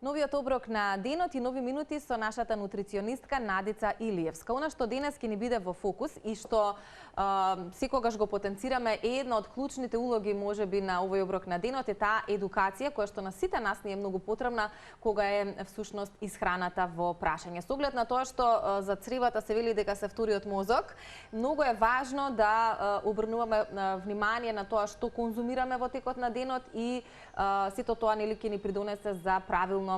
Новиот оброк на денот и нови минути со нашата нутриционистка Надица Илиевска. Она што денес ќе ни биде во фокус и што секогаш го потенцираме е една од клучните улоги можеби на овој оброк на денот е таа едукација која што на сите нас ни е многу потребна кога е всушност исхраната во прашање. Со оглед на тоа што за цревата се вели дека се вториот мозок, многу е важно да обрнуваме внимание на тоа што конзумираме во текот на денот и сето тоа нели ќе ни придонесе за правилно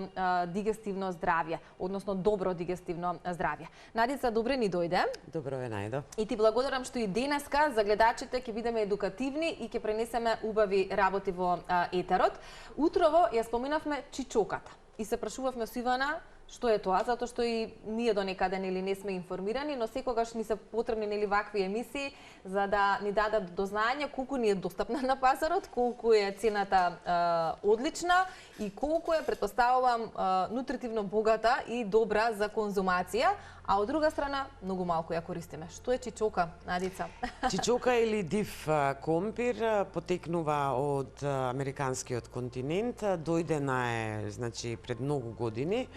дигестивно здравје, односно добро дигестивно здравје. Надица, добре ни дојде. Добро ве најдов. И ти благодарам што и денеска за гледачите ќе бидеме едукативни и ќе пренесеме убави работи во етерот. Утрово ја споменавме чичоката и се прашувавме со Ивана што е тоа, затоа што и ние до некаде нели не сме информирани, но секогаш ни се потребни нели вакви емисии за да ни дадат до знаење колку ни е достапна на пазарот, колку е цената одлична и колку е, претпоставувам, нутритивно богата и добра за конзумација, а од друга страна многу малку ја користиме. Што е чичока, Надица? Чичока или див компир потекнува од американскиот континент, дојдена е значи пред многу години.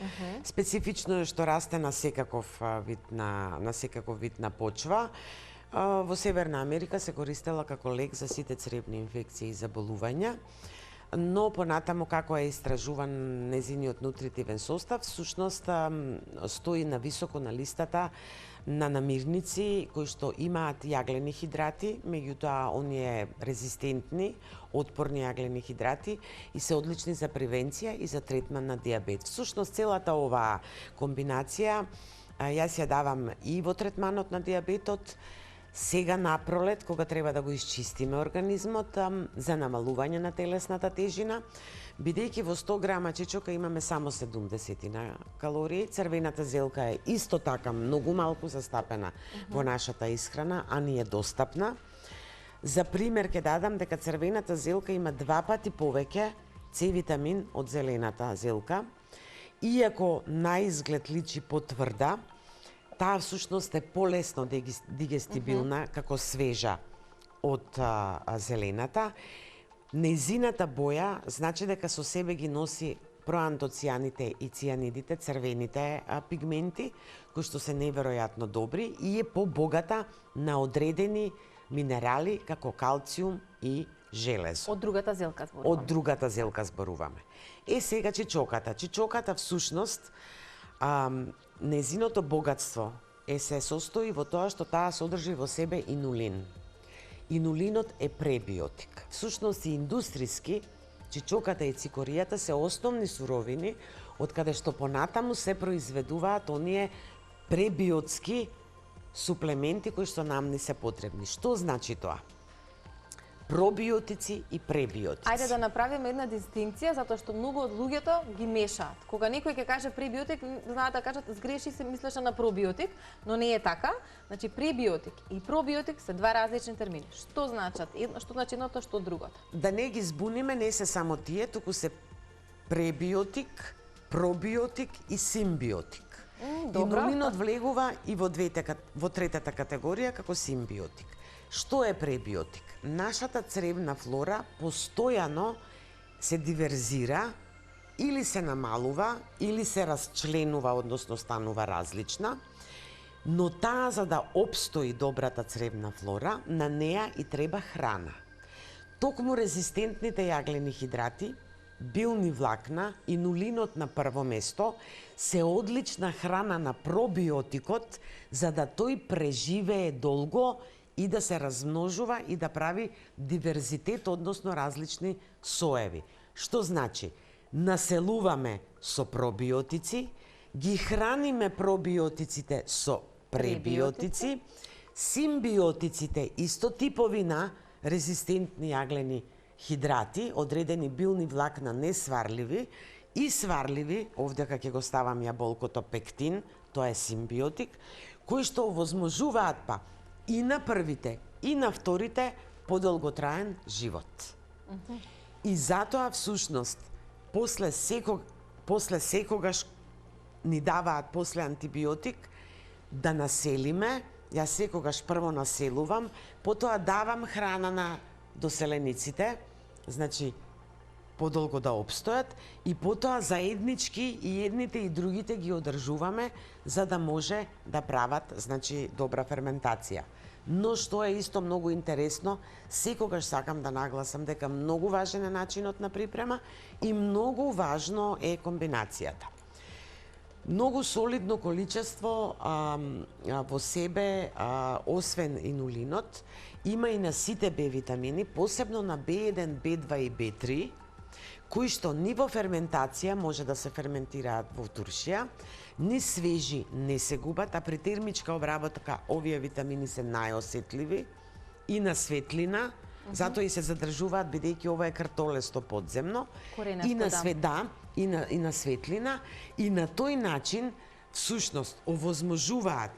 Специфично е што расте на секаков вид на почва. Во Северна Америка се користела како лек за сите цревни инфекции и заболувања, но понатаму како е истражуван незиниот нутритивен состав, всушност стои на високо на листата на намирници кои што имаат јаглени хидрати, меѓутоа оние резистентни, отпорни јаглени хидрати и се одлични за превенција и за третман на диабет. Всушност целата оваа комбинација јас ја давам и во третманот на диабетот, сега напролет, кога треба да го исчистиме организмот за намалување на телесната тежина, бидејќи во 100 грама чичока имаме само 70 калории, црвената зелка е исто така многу малку застапена во нашата исхрана, а ни е достапна. За пример ќе дадам дека црвената зелка има 2 пати повеќе С витамин од зелената зелка, иако на изглед личи потврда, таа всушност е полесно дигестибилна како свежа од зелената. Незината боја значи дека со себе ги носи проантоцијаните и цијанидите, црвените пигменти, кои што се неверојатно добри и е побогата на одредени минерали како калциум и железо. Од другата зелка зборуваме. Од другата зелка зборуваме. Сега чичоката. Чичоката всушност незиното богатство се состои во тоа што таа содржи во себе инулин. Инулинот е пребиотик. Всушност и индустријски, чичоката и цикоријата се основни суровини од каде што понатаму се произведуваат оние пребиотски суплементи кои што нам не се потребни. Што значи тоа? Пробиотици и пребиотици. Ајде да направиме една дистинкција, затоа што многу од луѓето ги мешаат. Кога некој ќе каже пребиотик, знаат да кажат сгреши се, мислеше на пробиотик, но не е така. Значи пребиотик и пробиотик се два различни термини. Што значат? Што значи едното, што другото? Да не ги збуниме, не се само тие, туку се пребиотик, пробиотик и симбиотик. Инулинот влегува и во третата категорија како симбиотик. Што е пребиотик? Нашата цревна флора постојано се диверзира, или се намалува, или се расчленува, односно станува различна, но таа за да опстои добрата цревна флора, на неа и треба храна. Токму резистентните јаглени хидрати, билни влакна, инулинот на прво место, се одлична храна на пробиотикот за да тој преживее долго и да се размножува и да прави диверзитет, односно различни соеви. Што значи? Населуваме со пробиотици, ги храниме пробиотиците со пребиотици, симбиотиците исто типови на резистентни јаглени хидрати, одредени билни влакна несварливи и сварливи, овдека ќе го ставам јаболкото пектин, тоа е симбиотик, кои што овозможуваат и на првите, и на вторите подолготраен живот. И затоа всушност после секогаш ни даваат после антибиотик да населиме, јас секогаш прво населувам, потоа давам храна на доселениците, значи подолго да обстојат и потоа заеднички и едните и другите ги одржуваме за да може да прават, значи, добра ферментација. Но што е исто многу интересно, секогаш сакам да нагласам дека многу важен е начинот на припрема и многу важно е комбинацијата. Многу солидно количество во себе, освен инулинот, има и на сите Б витамини, посебно на B1, B2 и B3, кои што ни во ферментација може да се ферментираат во туршија, ни свежи не се губат, а при термичка обработка овие витамини се најосетливи и на светлина, затоа и се задржуваат бидејќи ова е картолесто подземно, и на и на светлина, и на тој начин всушност овозможуваат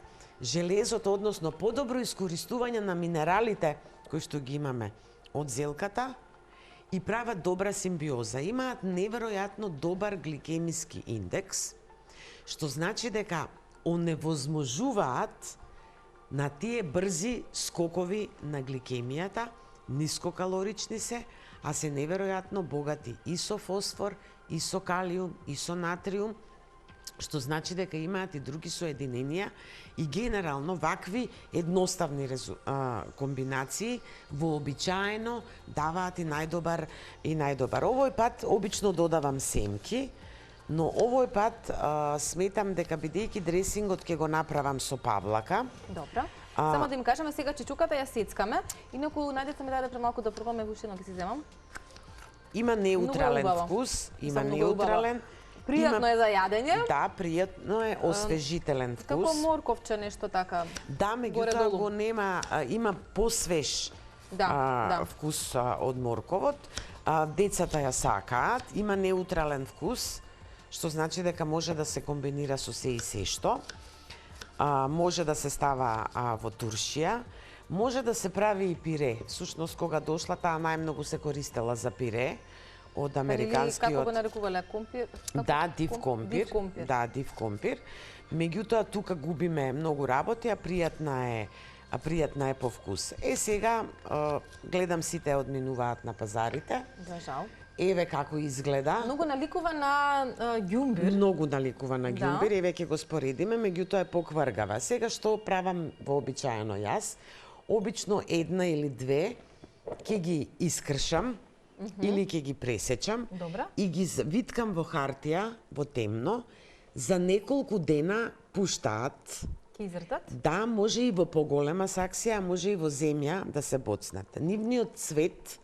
железото, односно подобро искористување на минералите кои што ги имаме од зелката и прават добра симбиоза. Имаат неверојатно добар гликемиски индекс, што значи дека оневозможуваат на тие брзи скокови на гликемијата, нискокалорични се, а се неверојатно богати и со фосфор, и со калиум, и со натриум, што значи дека имаат и други соединенија и генерално вакви едноставни комбинации вообичаено даваат и најдобар. Овој пат обично додавам семки, но овој пат сметам дека бидејќи дресингот ќе го направам со павлака. Добро. Само да им кажеме сега чичуката ја сецкаме, инаку најдете ми даде премалку да пробаме вушено ќе си земам. Има неутрален вкус, има неутрален. Пријатно е за јадење. Да, пријатно е, освежителен вкус. Како морковче нешто така. Да, меѓутоа го нема, има посвеж вкус од морковот. Децата ја сакаат, има неутрален вкус, што значи дека може да се комбинира со се и се што. Може да се става во туршија, може да се прави и пире. Всушност, кога дошла, таа најмногу се користела за пире од американскиот... Како го нарекувале, компир? Да, див компир. Да, див компир. Меѓутоа, тука губиме многу работи, а пријатна е по вкус. Сега, гледам сите одминуваат на пазарите. За жал. Еве како изгледа. Многу наликува на ѓумбир. Многу наликува на ѓумбир, еве ќе го споредиме, меѓутоа е поквргава. Сега што правам вообичаено јас? Обично една или две ќе ги искршам или ќе ги пресечам и ги виткам во хартија, во темно, за неколку дена пуштаат. Ке изртат? Да, може и во поголема саксија, може и во земја да се боцнат. Нивниот цвет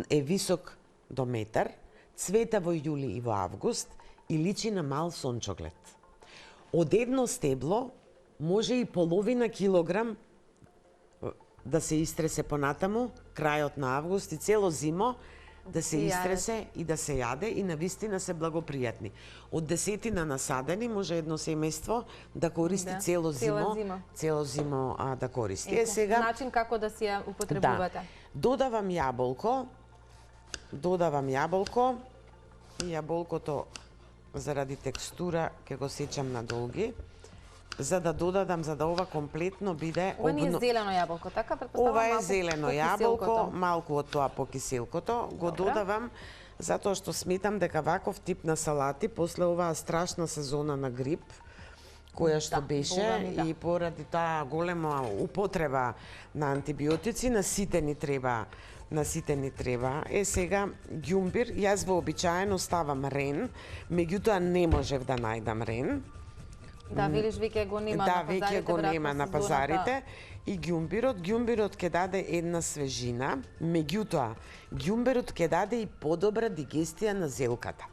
е висок до метар, цвета во јули и во август и личи на мал сончоглед. Од едно стебло може и половина килограм да се истресе понатаму, крајот на август и цело зимо да се истресе и да се јаде и навистина се благопријатни. Од 10 насадени може едно семејство да користи цело зимо да користи. Сега начин како да си ја употребувате. Додавам јаболко и јаболкото заради текстура ќе го сечам на долги, за да додадам, за да ова комплетно биде... Ова не е зелено јаболко, така? Ова е зелено јаболко, малку од тоа по киселкото. Го додавам затоа што сметам дека ваков тип на салати, после оваа страшна сезона на грип, која што беше и поради таа голема употреба на антибиотици, на сите ни треба. Сега ѓумбир, јас вообичаено ставам рен, меѓутоа не можев да најдам рен. Да, велиш веќе го нема на пазарите. Да, веќе го нема на пазарите. И ѓумбирот ќе даде една свежина, меѓутоа ѓумбирот ќе даде и подобра дигестија на зелката.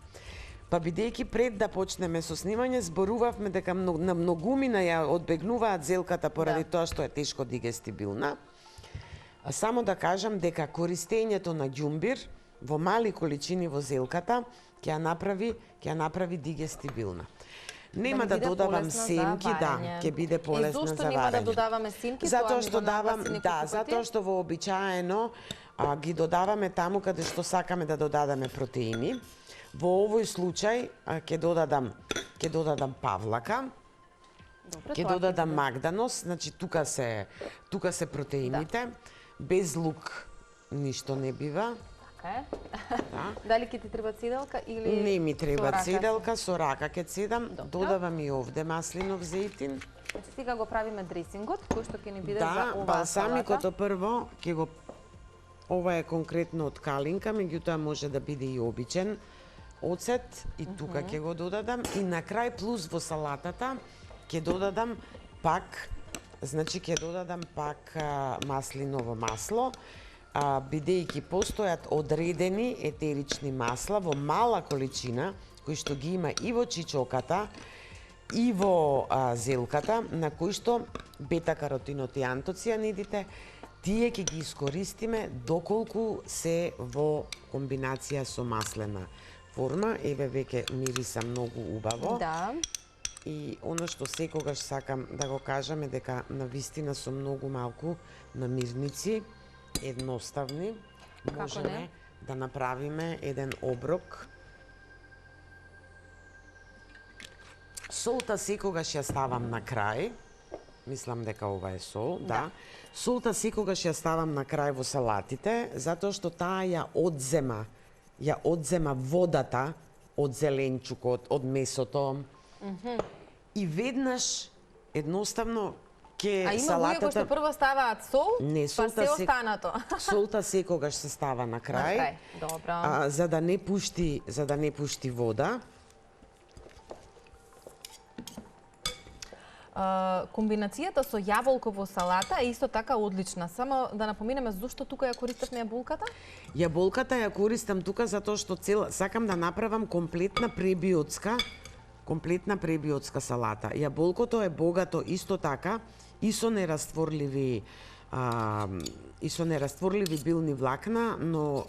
Па бидејќи пред да почнеме со снимање, зборувавме дека на многумина ја одбегнуваат зелката поради тоа што е тешко дигестибилна. Само да кажам дека користењето на ѓумбир во мали количини во зелката ќе ја направи дигестибилна. Нема да додавам семки, ќе биде полесна за варење. Зошто нема да додаваме семки? Затоа што вообичаено ги додаваме таму каде што сакаме да додадеме протеини. Во овој случај ќе додадам павлака, ќе додадам магданос, значи тука се протеините, без лук ништо не бива. Така е. Да. Дали ќе ти треба цеделка или Не ми треба со рака? цеделка, со рака ќе цедам. Добро. Додавам и овде маслинов зејтин. Сега го правиме дресингот, кој што ќе ни биде за Да, оваа салата. балсамикото прво ќе го ова е конкретно од калинка, меѓутоа може да биде и обичен оцет и тука ќе го додадам и на крај плюс во салатата ќе додадам пак, значи ќе додадам пак маслиново масло, бидејќи постојат одредени етерични масла во мала количина кои што ги има и во чичоката и во зелката, на кои што бета-каротинот и антоцианидите, тие ќе ги искористиме доколку се во комбинација со маслена форма. Еве веќе мириса многу убаво. Да. И оно што секогаш сакам да го кажам е дека навистина со многу малку намирници, едноставни, можеме да направиме еден оброк. Солта секогаш ја ставам на крај. Мислам дека ова е сол, да. Солта секогаш ја ставам на крај во салатите, затоа што таа ја одзема водата од зеленчукот, од месото. И веднаш едноставно ќе А има салатата... луѓе кои што прво ставаат сол, Не, па се останато. Солта секогаш се става на крај. На крај, добро. За да не пушти вода. Комбинацијата со јаболко во салата е исто така одлична. Само да напоминеме зошто тука ја користевме јаболката? Јаболката ја користам тука затоа што сакам да направам комплетна пребиотска салата. Јаболкото е богато исто така и со нерастворливи билни влакна, но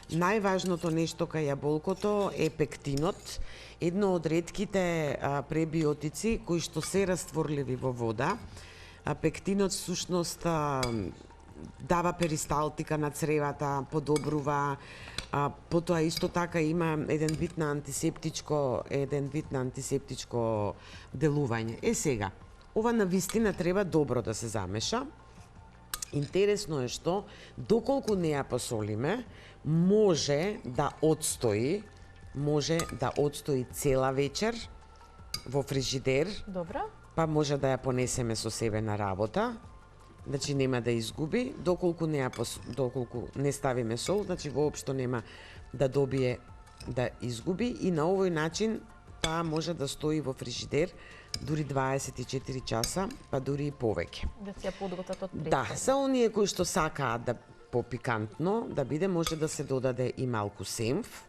најважното нешто кај јаболкото е пектинот, едно од ретките пребиотици кои што се растворливи во вода. Пектинот всушност дава перисталтика на цревата, подобрува, потоа исто така има еден вид на антисептичко делување. Сега, ова навистина треба добро да се замеша. Интересно е што доколку не ја посолиме, може да отстои цела вечер во фрижидер. Добро. Па може да ја понесеме со себе на работа. Значи нема да изгуби, доколку не ставиме сол, значи воопшто нема да добие да изгуби и на овој начин таа може да стои во фрижидер дури 24 часа, па дури и повеќе. Да се ја подготват од пред. Да, за оние кои што сакаат да попикантно да биде, може да се додаде и малку сенф.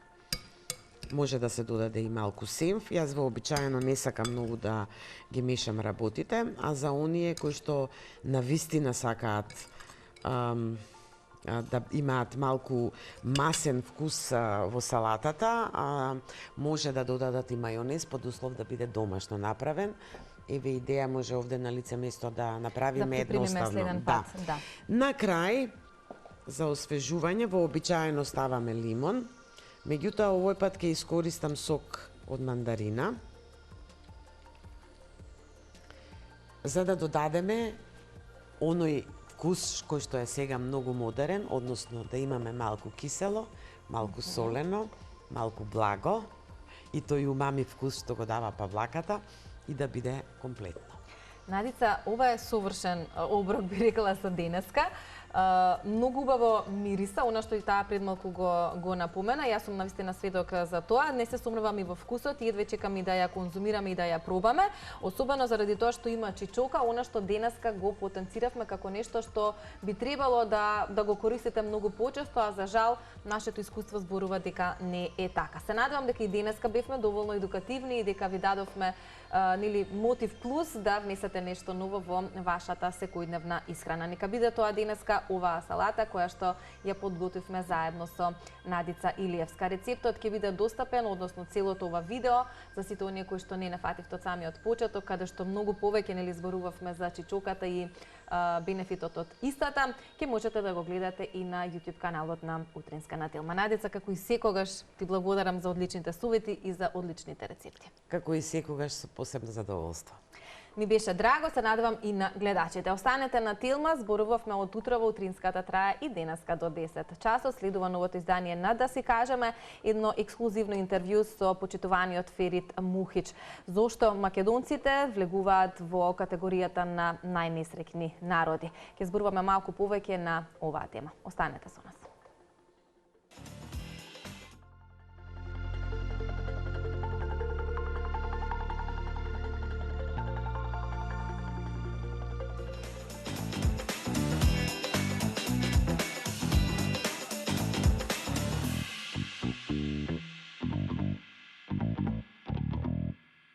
Јас вообичаено не сакам многу да ги мешам работите, а за оние кои што навистина сакаат да имаат малку масен вкус во салатата, може да додадат и мајонез под услов да биде домашно направен. Еве идеја може овде на лице место да направиме едноставно. Следен пат, да. На крај, за освежување, вообичаено ставаме лимон, меѓутоа овој пат ќе искористам сок од мандарина, за да додадеме оној вкус кој што е сега многу модерен, односно да имаме малку кисело, малку солено, малку благо и тој умами вкус што го дава павлаката и да биде комплетно. Надица, ова е совршен оброк, би рекла, за денеска. Многу убаво мириса, она што и таа пред малку го напомена. Јас сум навистина сведок за тоа. Не се сомневам и во вкусот и едве чекам и да ја конзумираме и да ја пробаме. Особено заради тоа што има чичока, она што денеска го потенциравме како нешто што би требало да го користите многу почесто, а за жал нашето искуство зборува дека не е така. Се надевам дека и денеска бевме доволно едукативни и дека ви дадовме мотив плюс да внесете нешто ново во вашата секојдневна исхрана. Нека биде тоа денеска оваа салата која што ја подготвивме заедно со Надица Илиевска. Рецептот ќе биде достапен, односно целото ова видео за сите оние кои што не нафативте од самиот почеток, каде што многу повеќе зборувавме за чичоката и бенефитот од истата, ќе можете да го гледате и на YouTube каналот на Утринска на Телма. Надица, како и секогаш, ти благодарам за одличните совети и за одличните рецепти. Како и секогаш со посебно задоволство. Ми беше драго, се надевам и на гледачите. Останете на Телма, зборувавме од утрово, утринската трае и денеска до 10 часот. Следува новото издание на Да си кажеме, едно ексклузивно интервју со почитуваниот Ферит Мухич. Зошто македонците влегуваат во категоријата на најнесреќни народи. Ќе зборуваме малку повеќе на оваа тема. Останете со нас.